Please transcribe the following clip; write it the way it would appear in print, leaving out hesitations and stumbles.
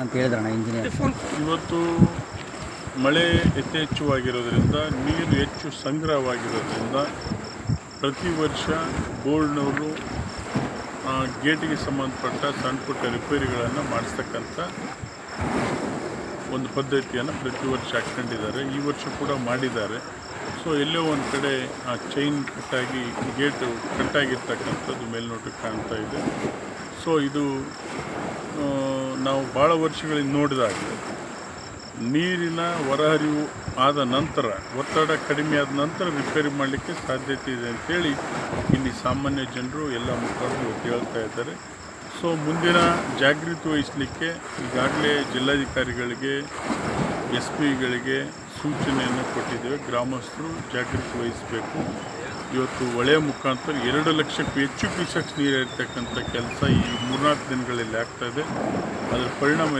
ಅಂತ ಹೇಳಿದ್ರಣ್ಣ ಇಂಜಿನಿಯರ್. ಇವತ್ತು ಮಳೆ ಯಥೇಚ್ಛವಾಗಿರೋದ್ರಿಂದ ನೀರು ಹೆಚ್ಚು ಸಂಗ್ರಹವಾಗಿರೋದ್ರಿಂದ ಪ್ರತಿ ವರ್ಷ ಬೋರ್ಡ್ನವರು ಗೇಟಿಗೆ ಸಂಬಂಧಪಟ್ಟ ಸಣ್ಣ ಪುಟ್ಟ ರಿಪೇರಿಗಳನ್ನು ಮಾಡಿಸ್ತಕ್ಕಂಥ ಒಂದು ಪದ್ಧತಿಯನ್ನು ಪ್ರತಿ ವರ್ಷ ಹಾಕ್ಕೊಂಡಿದ್ದಾರೆ. ಈ ವರ್ಷ ಕೂಡ ಮಾಡಿದ್ದಾರೆ. ಸೊ ಎಲ್ಲೋ ಒಂದು ಕಡೆ ಆ ಚೈನ್ ಕಟ್ಟಾಗಿ ಗೇಟು ಕಟ್ಟಾಗಿರ್ತಕ್ಕಂಥದ್ದು ಮೇಲ್ನೋಟಕ್ಕೆ ಕಾಣ್ತಾ ಇದೆ. ಸೊ ಇದು ನಾವು ಭಾಳ ವರ್ಷಗಳಿಂದ ನೋಡಿದಾಗ ನೀರಿನ ಹೊರಹರಿವು ಆದ ನಂತರ, ಒತ್ತಡ ಕಡಿಮೆ ಆದ ನಂತರ ರಿಪೇರಿ ಮಾಡಲಿಕ್ಕೆ ಸಾಧ್ಯತೆ ಇದೆ ಅಂಥೇಳಿ ಇಲ್ಲಿ ಸಾಮಾನ್ಯ ಜನರು ಎಲ್ಲ ಮುಖಂಡರು ಹೇಳ್ತಾ ಇದ್ದಾರೆ. ಸೊ ಮುಂದಿನ ಜಾಗೃತಿ ವಹಿಸಲಿಕ್ಕೆ ಈಗಾಗಲೇ ಜಿಲ್ಲಾಧಿಕಾರಿಗಳಿಗೆ, SP ಗಳಿಗೆ ಸೂಚನೆಯನ್ನು ಕೊಟ್ಟಿದ್ದೇವೆ. ಗ್ರಾಮಸ್ಥರು ಜಾಗೃತಿ ವಹಿಸಬೇಕು. ಇವತ್ತು ಹೊಳೆಯ ಮುಖಾಂತರ 2 ಲಕ್ಷಕ್ಕೂ ಹೆಚ್ಚು ಕ್ಯೂಸೆಕ್ಸ್ ನೀರು ಇರ್ತಕ್ಕಂಥ ಕೆಲಸ ಈ 3-4 ದಿನಗಳಲ್ಲಿ ಆಗ್ತಾಯಿದೆ. ಅದರ ಪರಿಣಾಮ